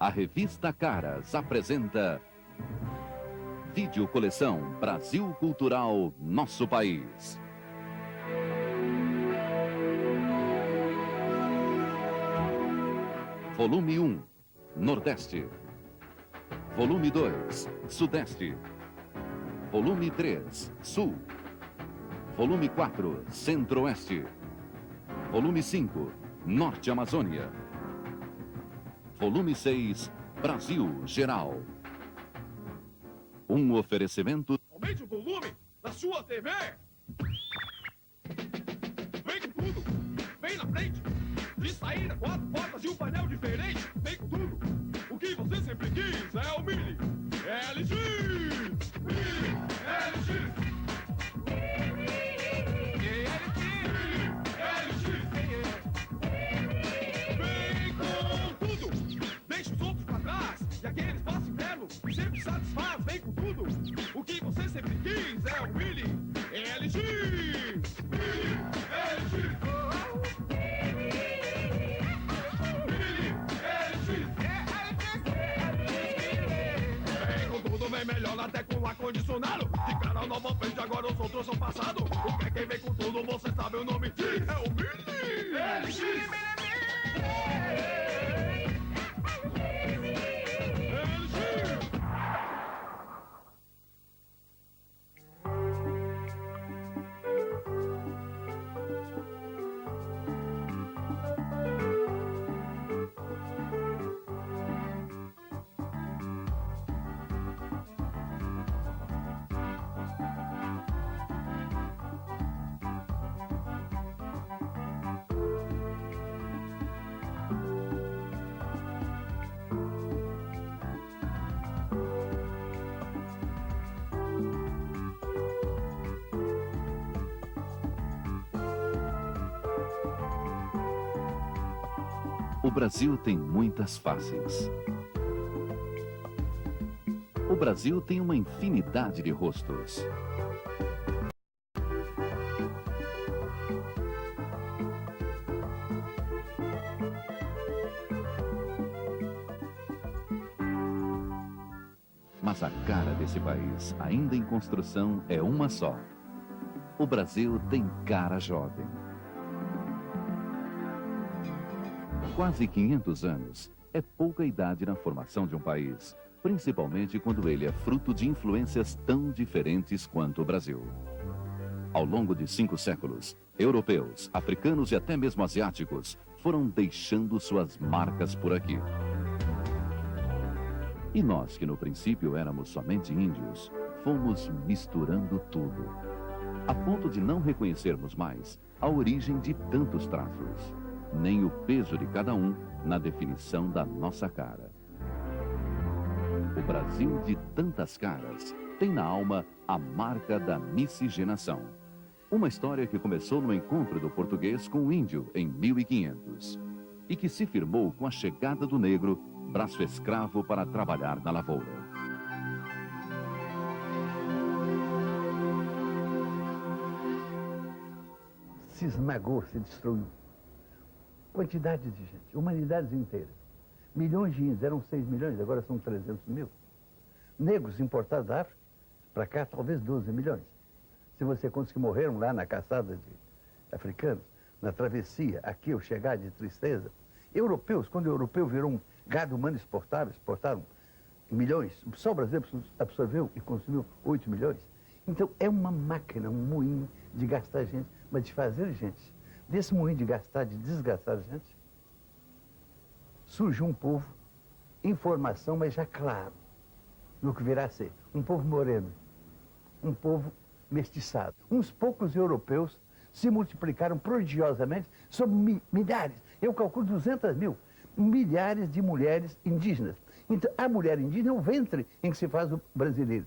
A revista Caras apresenta Vídeo Coleção Brasil Cultural Nosso País. Volume 1, Nordeste. Volume 2, Sudeste. Volume 3, Sul. Volume 4, Centro-Oeste. Volume 5, Norte Amazônia. Volume 6, Brasil Geral. Um oferecimento... Aumente o volume da sua TV. Vem com tudo. Vem na frente. De saída, 4 portas e um painel diferente. Vem com tudo. O que você sempre quis é o Mini LG. Mini LG. Sempre satisfaz, vem com tudo. O que você sempre quis é o Mini LG. Mini LG. Mini LG. Vem com tudo, vem melhor até com ar-condicionado. De cara nova frente, agora os outros são passado. O que é quem vem com tudo, você sabe o nome diz. É o Mini LG. O Brasil tem muitas faces. O Brasil tem uma infinidade de rostos. Mas a cara desse país, ainda em construção, é uma só. O Brasil tem cara jovem. Quase 500 anos é pouca idade na formação de um país, principalmente quando ele é fruto de influências tão diferentes quanto o Brasil. Ao longo de 5 séculos, europeus, africanos e até mesmo asiáticos foram deixando suas marcas por aqui. E nós, que no princípio éramos somente índios, fomos misturando tudo, a ponto de não reconhecermos mais a origem de tantos traços, nem o peso de cada um na definição da nossa cara. O Brasil de tantas caras tem na alma a marca da miscigenação. Uma história que começou no encontro do português com o índio em 1500 e que se firmou com a chegada do negro, braço escravo para trabalhar na lavoura. Se esmagou, se destruiu. Quantidade de gente, humanidades inteiras. Milhões de índios, eram 6 milhões, agora são 300 mil. Negros importados da África, para cá talvez 12 milhões. Se você conta que morreram lá na caçada de africanos, na travessia, aqui, o chegar de tristeza. Europeus, quando o europeu virou um gado humano exportaram milhões. Só o Brasil absorveu e consumiu 8 milhões. Então é uma máquina, um moinho de gastar gente, mas de fazer gente. Desse moinho de gastar, de desgastar a gente, surge um povo em formação, mas já claro, no que virá a ser. Um povo moreno, um povo mestiçado. Uns poucos europeus se multiplicaram prodigiosamente sobre milhares, eu calculo 200 mil, milhares de mulheres indígenas. Então, a mulher indígena é o ventre em que se faz o brasileiro.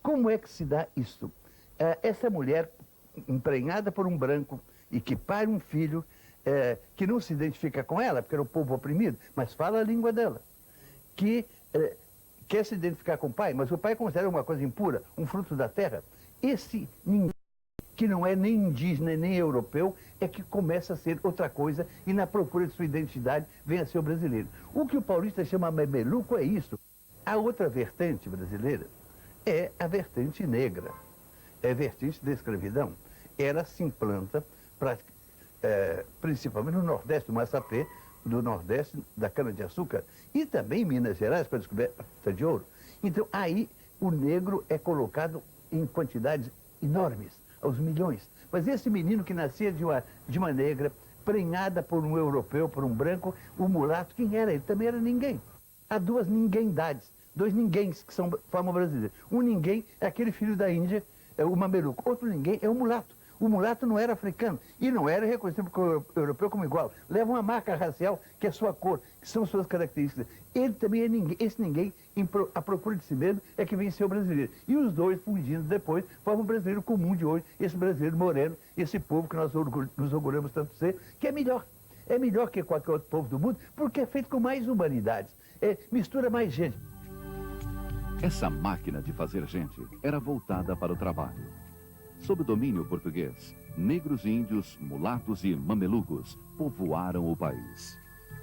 Como é que se dá isso? Essa mulher, emprenhada por um branco, e que pare um filho que não se identifica com ela, porque era o povo oprimido, mas fala a língua dela, que quer se identificar com o pai, mas o pai considera uma coisa impura, um fruto da terra. Esse ninguém que não é nem indígena nem europeu, é que começa a ser outra coisa e na procura de sua identidade vem a ser o brasileiro. O que o paulista chama mameluco é isso. A outra vertente brasileira é a vertente negra, é a vertente da escravidão. Ela se implanta principalmente no Nordeste, do Massapê, do Nordeste, da cana-de-açúcar, e também em Minas Gerais, para a descoberta de ouro. Então, aí, o negro é colocado em quantidades enormes, aos milhões. Mas esse menino que nascia de uma negra, prenhada por um europeu, por um branco, o mulato, quem era? Ele também era ninguém. Há duas ninguémdades, dois ninguéms que formam brasileiro. Um ninguém é aquele filho da Índia, é o mameluco. Outro ninguém é o mulato. O mulato não era africano e não era reconhecido por europeu como igual. Leva uma marca racial que é sua cor, que são suas características. Ele também é ninguém. Esse ninguém, à procura de si mesmo, é que venceu o brasileiro. E os dois, fundindo depois, formam o brasileiro comum de hoje, esse brasileiro moreno, esse povo que nós nos orgulhamos tanto de ser, que é melhor. É melhor que qualquer outro povo do mundo, porque é feito com mais humanidades. Mistura mais gente. Essa máquina de fazer gente era voltada para o trabalho. Sob o domínio português, negros e índios, mulatos e mamelucos povoaram o país.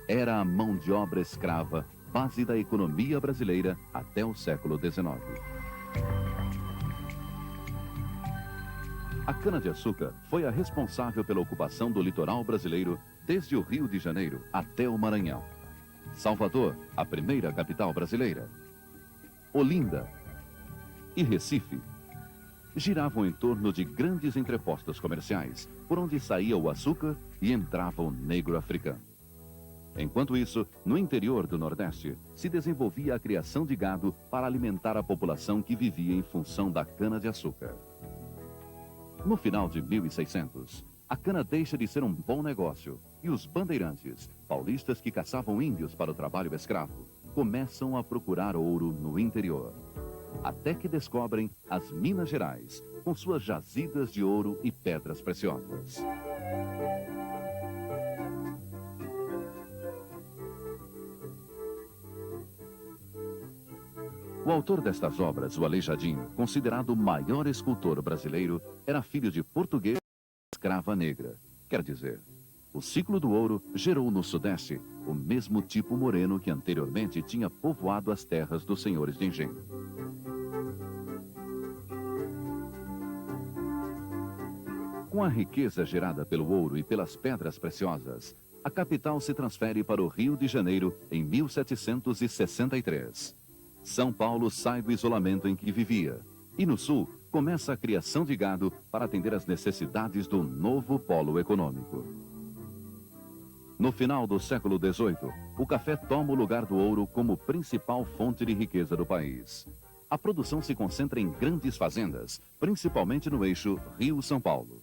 Era a mão de obra escrava, base da economia brasileira até o século XIX. A cana-de-açúcar foi a responsável pela ocupação do litoral brasileiro desde o Rio de Janeiro até o Maranhão. Salvador, a primeira capital brasileira. Olinda e Recife giravam em torno de grandes entrepostos comerciais, por onde saía o açúcar e entrava o negro africano. Enquanto isso, no interior do Nordeste, se desenvolvia a criação de gado para alimentar a população que vivia em função da cana-de-açúcar. No final de 1600, a cana deixa de ser um bom negócio e os bandeirantes, paulistas que caçavam índios para o trabalho escravo, começam a procurar ouro no interior. Até que descobrem as Minas Gerais, com suas jazidas de ouro e pedras preciosas. O autor destas obras, o Aleijadinho, considerado o maior escultor brasileiro, era filho de português e escrava negra. Quer dizer, o ciclo do ouro gerou no Sudeste o mesmo tipo moreno que anteriormente tinha povoado as terras dos senhores de engenho. Com a riqueza gerada pelo ouro e pelas pedras preciosas, a capital se transfere para o Rio de Janeiro em 1763. São Paulo sai do isolamento em que vivia. E no sul, começa a criação de gado para atender às necessidades do novo polo econômico. No final do século XVIII, o café toma o lugar do ouro como principal fonte de riqueza do país. A produção se concentra em grandes fazendas, principalmente no eixo Rio-São Paulo.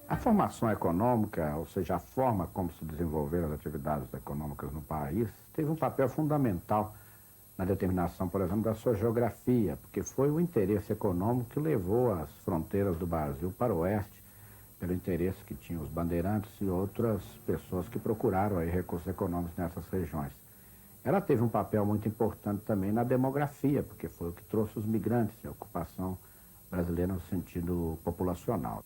A formação econômica, ou seja, a forma como se desenvolveram as atividades econômicas no país, teve um papel fundamental na determinação, por exemplo, da sua geografia, porque foi o interesse econômico que levou as fronteiras do Brasil para o oeste, pelo interesse que tinham os bandeirantes e outras pessoas que procuraram aí recursos econômicos nessas regiões. Ela teve um papel muito importante também na demografia, porque foi o que trouxe os migrantes, a ocupação brasileira no sentido populacional.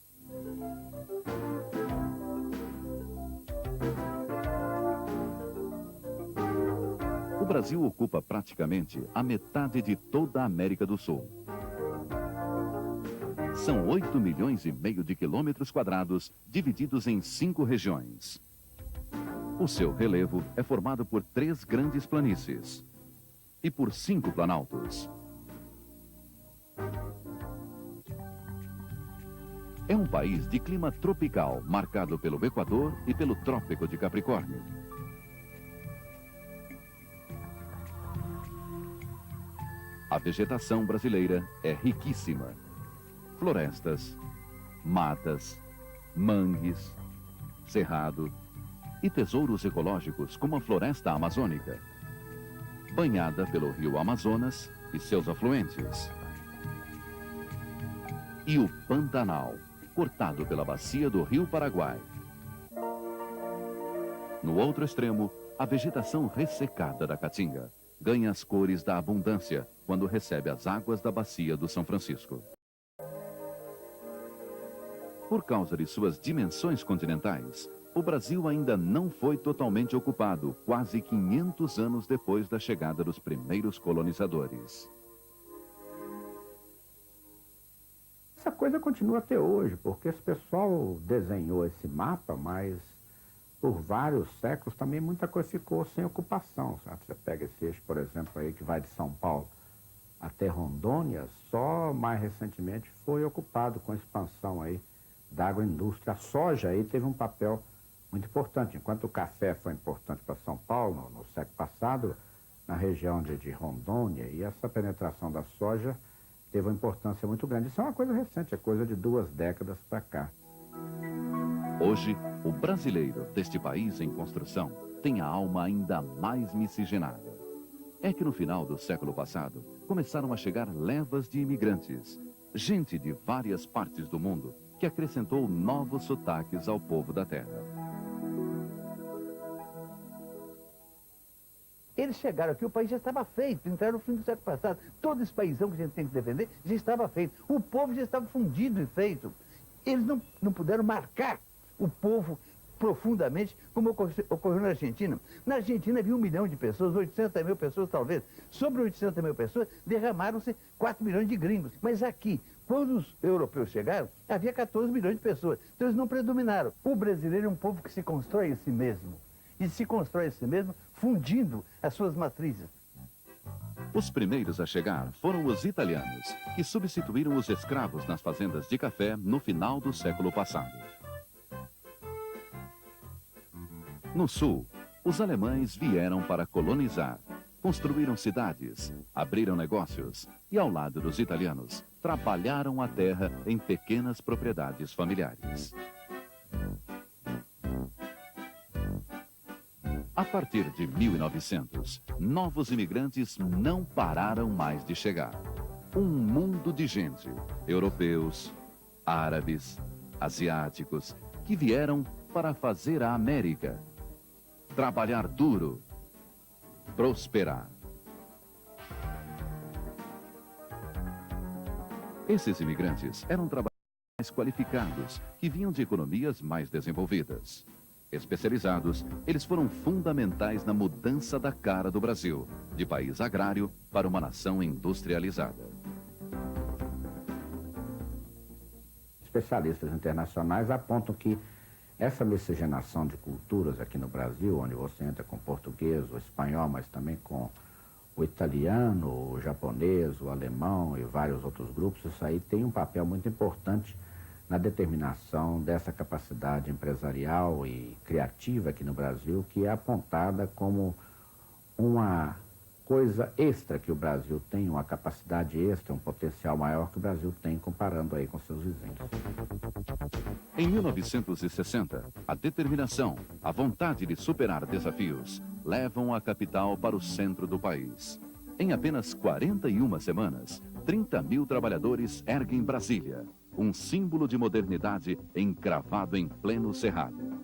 O Brasil ocupa praticamente a metade de toda a América do Sul. São 8,5 milhões de quilômetros quadrados, divididos em 5 regiões. O seu relevo é formado por 3 grandes planícies e por 5 planaltos. É um país de clima tropical, marcado pelo Equador e pelo Trópico de Capricórnio. A vegetação brasileira é riquíssima. Florestas, matas, mangues, cerrado e tesouros ecológicos como a floresta amazônica, banhada pelo rio Amazonas e seus afluentes. E o Pantanal, cortado pela bacia do rio Paraguai. No outro extremo, a vegetação ressecada da Caatinga ganha as cores da abundância, quando recebe as águas da bacia do São Francisco. Por causa de suas dimensões continentais, o Brasil ainda não foi totalmente ocupado, quase 500 anos depois da chegada dos primeiros colonizadores. Essa coisa continua até hoje, porque esse pessoal desenhou esse mapa, mas por vários séculos também muita coisa ficou sem ocupação. Sabe? Você pega esse eixo, por exemplo, aí que vai de São Paulo até Rondônia, só mais recentemente foi ocupado com a expansão aí da agroindústria. A soja aí teve um papel muito importante. Enquanto o café foi importante para São Paulo no século passado, na região de Rondônia, e essa penetração da soja teve uma importância muito grande. Isso é uma coisa recente, é coisa de 2 décadas para cá. Hoje, o brasileiro deste país em construção tem a alma ainda mais miscigenada. É que no final do século passado, começaram a chegar levas de imigrantes, gente de várias partes do mundo, que acrescentou novos sotaques ao povo da terra. Eles chegaram aqui, o país já estava feito, entraram no fim do século passado. Todo esse paizão que a gente tem que defender já estava feito. O povo já estava fundido e feito. Eles não puderam marcar o povo profundamente, como ocorreu na Argentina. Na Argentina havia 1 milhão de pessoas, 800 mil pessoas talvez. Sobre 800 mil pessoas, derramaram-se 4 milhões de gringos. Mas aqui, quando os europeus chegaram, havia 14 milhões de pessoas. Então eles não predominaram. O brasileiro é um povo que se constrói a si mesmo. E se constrói a si mesmo fundindo as suas matrizes. Os primeiros a chegar foram os italianos, que substituíram os escravos nas fazendas de café no final do século passado. No sul, os alemães vieram para colonizar, construíram cidades, abriram negócios e, ao lado dos italianos, trabalharam a terra em pequenas propriedades familiares. A partir de 1900, novos imigrantes não pararam mais de chegar. Um mundo de gente, europeus, árabes, asiáticos, que vieram para fazer a América. Trabalhar duro, prosperar. Esses imigrantes eram trabalhadores mais qualificados, que vinham de economias mais desenvolvidas. Especializados, eles foram fundamentais na mudança da cara do Brasil, de país agrário para uma nação industrializada. Especialistas internacionais apontam que essa miscigenação de culturas aqui no Brasil, onde você entra com o português, o espanhol, mas também com o italiano, o japonês, o alemão e vários outros grupos, isso aí tem um papel muito importante na determinação dessa capacidade empresarial e criativa aqui no Brasil, que é apontada como uma coisa extra que o Brasil tem, uma capacidade extra, um potencial maior que o Brasil tem comparando aí com seus vizinhos. Em 1960, a determinação, a vontade de superar desafios, levam a capital para o centro do país. Em apenas 41 semanas, 30 mil trabalhadores erguem Brasília, um símbolo de modernidade encravado em pleno cerrado.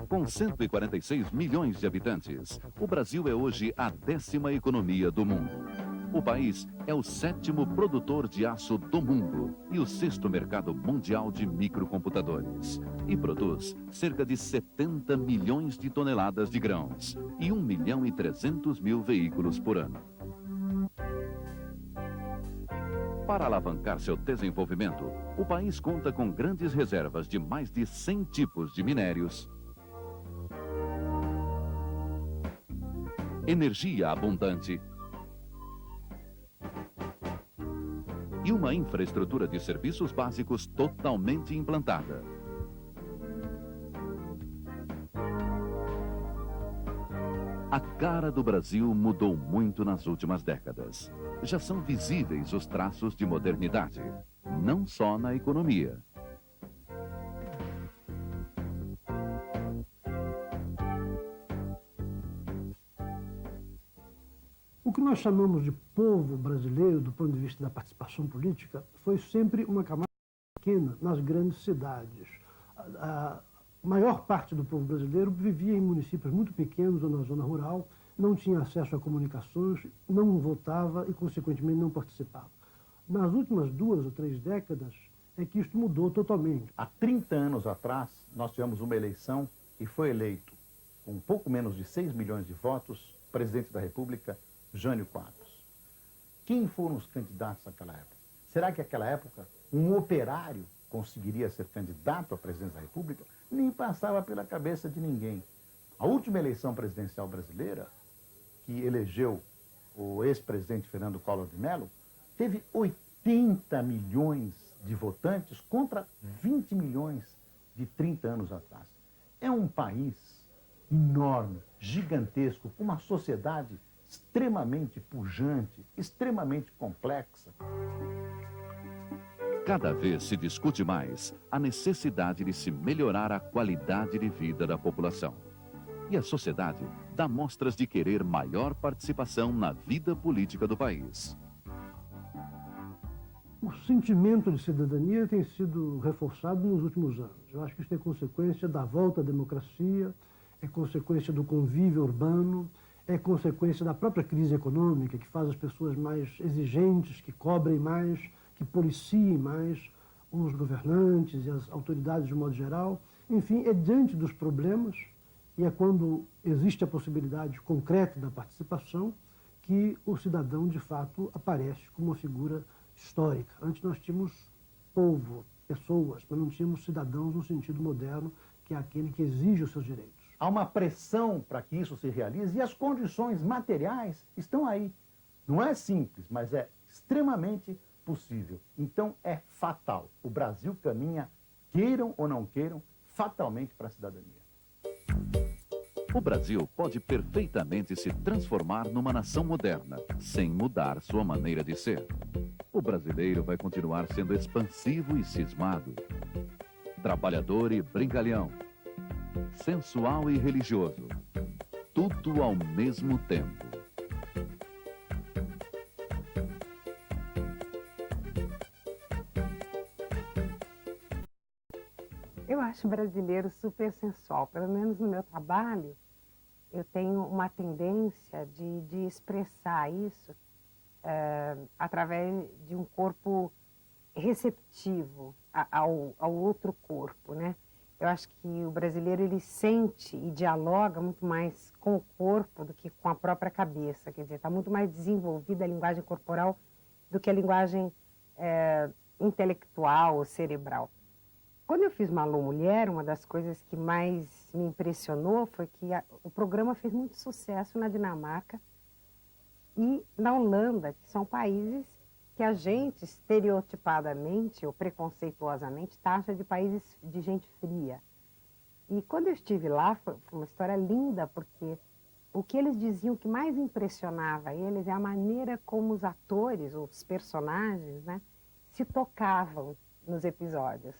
Com 146 milhões de habitantes, o Brasil é hoje a 10ª economia do mundo. O país é o 7º produtor de aço do mundo e o 6º mercado mundial de microcomputadores. E produz cerca de 70 milhões de toneladas de grãos e 1.300.000 veículos por ano. Para alavancar seu desenvolvimento, o país conta com grandes reservas de mais de 100 tipos de minérios, energia abundante e uma infraestrutura de serviços básicos totalmente implantada. A cara do Brasil mudou muito nas últimas décadas. Já são visíveis os traços de modernidade, não só na economia. O que nós chamamos de povo brasileiro, do ponto de vista da participação política, foi sempre uma camada pequena nas grandes cidades. A maior parte do povo brasileiro vivia em municípios muito pequenos ou na zona rural, não tinha acesso a comunicações, não votava e, consequentemente, não participava. Nas últimas 2 ou 3 décadas é que isto mudou totalmente. Há 30 anos atrás, nós tivemos uma eleição e foi eleito, com pouco menos de 6 milhões de votos, presidente da República, Jânio Quadros. Quem foram os candidatos naquela época? Será que naquela época um operário conseguiria ser candidato à presidência da República? Nem passava pela cabeça de ninguém. A última eleição presidencial brasileira, que elegeu o ex-presidente Fernando Collor de Mello, teve 80 milhões de votantes contra 20 milhões de 30 anos atrás. É um país enorme, gigantesco, com uma sociedade extremamente pujante, extremamente complexa. Cada vez se discute mais a necessidade de se melhorar a qualidade de vida da população. E a sociedade dá mostras de querer maior participação na vida política do país. O sentimento de cidadania tem sido reforçado nos últimos anos. Eu acho que isso é consequência da volta à democracia, é consequência do convívio urbano, é consequência da própria crise econômica, que faz as pessoas mais exigentes, que cobrem mais, que policiem mais os governantes e as autoridades de modo geral. Enfim, é diante dos problemas, e é quando existe a possibilidade concreta da participação, que o cidadão, de fato, aparece como uma figura histórica. Antes nós tínhamos povo, pessoas, mas não tínhamos cidadãos no sentido moderno, que é aquele que exige os seus direitos. Há uma pressão para que isso se realize e as condições materiais estão aí. Não é simples, mas é extremamente possível. Então é fatal. O Brasil caminha, queiram ou não queiram, fatalmente para a cidadania. O Brasil pode perfeitamente se transformar numa nação moderna, sem mudar sua maneira de ser. O brasileiro vai continuar sendo expansivo e cismado, trabalhador e brincalhão, sensual e religioso, tudo ao mesmo tempo. Eu acho o brasileiro super sensual, pelo menos no meu trabalho, eu tenho uma tendência de expressar isso através de um corpo receptivo ao outro corpo, né? Eu acho que o brasileiro, ele sente e dialoga muito mais com o corpo do que com a própria cabeça, quer dizer, está muito mais desenvolvida a linguagem corporal do que a linguagem intelectual ou cerebral. Quando eu fiz Malu Mulher, uma das coisas que mais me impressionou foi que o programa fez muito sucesso na Dinamarca e na Holanda, que são países que a gente, estereotipadamente ou preconceituosamente, taxa de países de gente fria. E quando eu estive lá, foi uma história linda, porque o que eles diziam que mais impressionava eles é a maneira como os atores, os personagens, né, se tocavam nos episódios.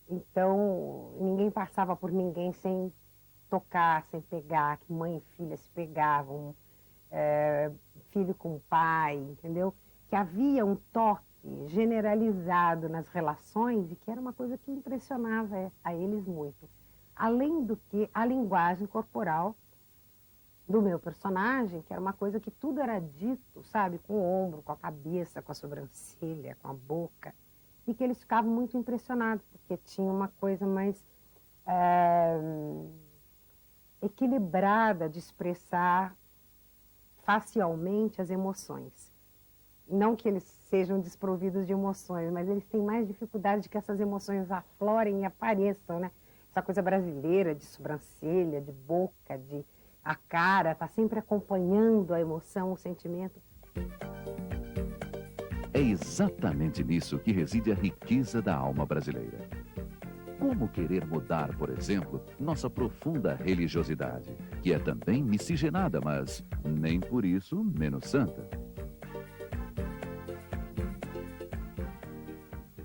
Então, ninguém passava por ninguém sem tocar, sem pegar, que mãe e filha se pegavam, filho com pai, entendeu? Que havia um toque generalizado nas relações e que era uma coisa que impressionava a eles muito. Além do que a linguagem corporal do meu personagem, que era uma coisa que tudo era dito, sabe? Com o ombro, com a cabeça, com a sobrancelha, com a boca. E que eles ficavam muito impressionados, porque tinha uma coisa mais equilibrada de expressar facialmente as emoções. Não que eles sejam desprovidos de emoções, mas eles têm mais dificuldade de que essas emoções aflorem e apareçam, né? Essa coisa brasileira de sobrancelha, de boca, a cara, está sempre acompanhando a emoção, o sentimento. É exatamente nisso que reside a riqueza da alma brasileira. Como querer mudar, por exemplo, nossa profunda religiosidade, que é também miscigenada, mas nem por isso menos santa.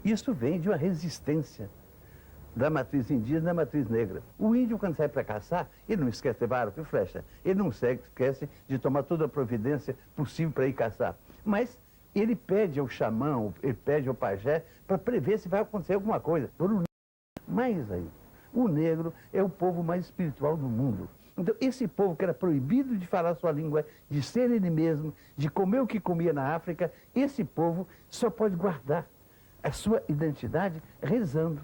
Isso vem de uma resistência da matriz indígena e da matriz negra. O índio, quando sai para caçar, ele não esquece de levar arco e flecha. Ele não esquece de tomar toda a providência possível para ir caçar. Mas ele pede ao xamã, ele pede ao pajé, para prever se vai acontecer alguma coisa. Mais aí, o negro é o povo mais espiritual do mundo. Então, esse povo que era proibido de falar sua língua, de ser ele mesmo, de comer o que comia na África, esse povo só pode guardar a sua identidade rezando,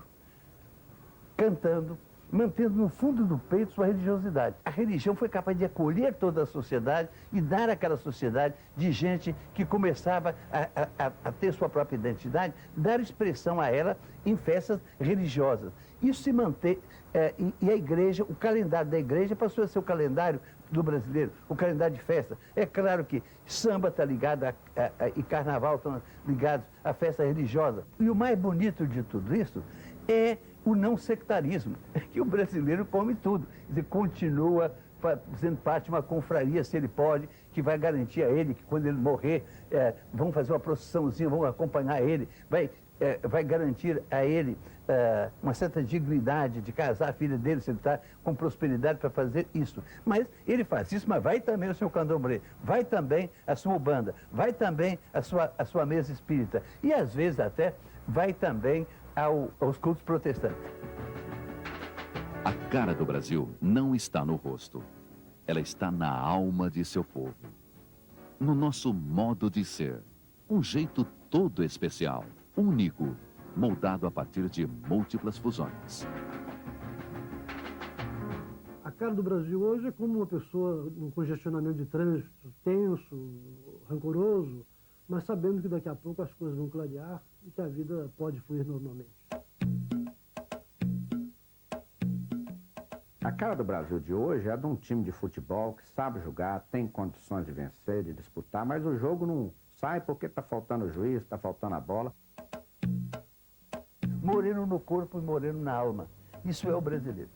cantando, mantendo no fundo do peito sua religiosidade. A religião foi capaz de acolher toda a sociedade e dar àquela sociedade de gente que começava a ter sua própria identidade, dar expressão a ela em festas religiosas. Isso se mantém, e a igreja, o calendário da igreja passou a ser o calendário do brasileiro, o calendário de festa. É claro que samba está ligado e carnaval estão ligados à festa religiosa. E o mais bonito de tudo isso é o não sectarismo, que o brasileiro come tudo. Quer dizer, continua fazendo parte de uma confraria, se ele pode, que vai garantir a ele que quando ele morrer, vão fazer uma procissãozinha, vão acompanhar ele, vai garantir a ele uma certa dignidade de casar a filha dele, se ele está com prosperidade para fazer isso. Mas ele faz isso, mas vai também o seu candomblé, vai também a sua ubanda, vai também a sua mesa espírita. E às vezes até vai também aos cultos protestantes. A cara do Brasil não está no rosto. Ela está na alma de seu povo. No nosso modo de ser. Um jeito todo especial, único, moldado a partir de múltiplas fusões. A cara do Brasil hoje é como uma pessoa num congestionamento de trânsito tenso, rancoroso, mas sabendo que daqui a pouco as coisas vão clarear e que a vida pode fluir normalmente. A cara do Brasil de hoje é de um time de futebol que sabe jogar, tem condições de vencer, de disputar, mas o jogo não sai porque está faltando o juiz, está faltando a bola. Moreno no corpo e moreno na alma. Isso é o brasileiro.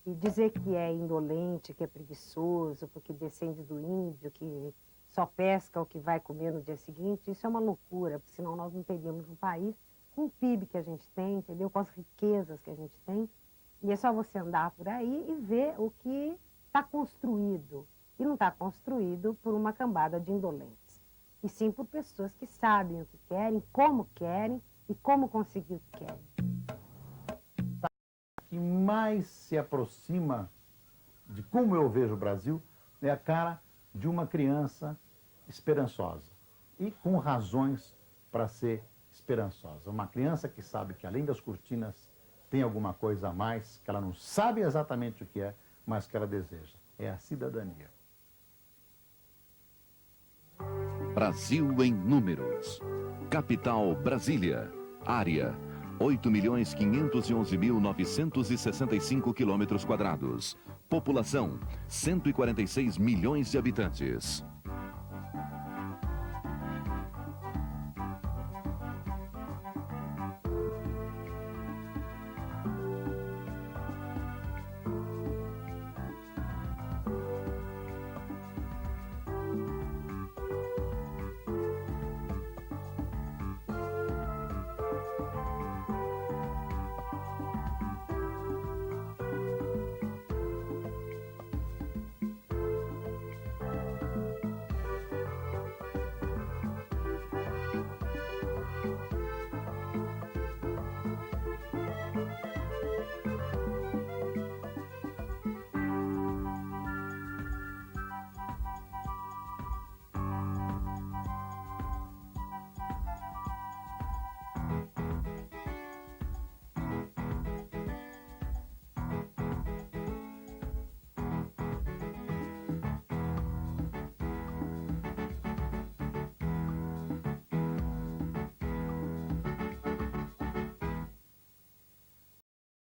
E dizer que é indolente, que é preguiçoso, porque descende do índio, que só pesca o que vai comer no dia seguinte, isso é uma loucura, porque senão nós não teríamos um país com o PIB que a gente tem, entendeu? Com as riquezas que a gente tem. E é só você andar por aí e ver o que está construído. E não está construído por uma cambada de indolentes. E sim por pessoas que sabem o que querem e como conseguir o que querem. O que mais se aproxima de como eu vejo o Brasil é a cara de uma criança esperançosa e com razões para ser esperançosa. Uma criança que sabe que além das cortinas tem alguma coisa a mais, que ela não sabe exatamente o que é, mas que ela deseja. É a cidadania. Brasil em números. Capital Brasília. Área 8.511.965 km². População 146 milhões de habitantes.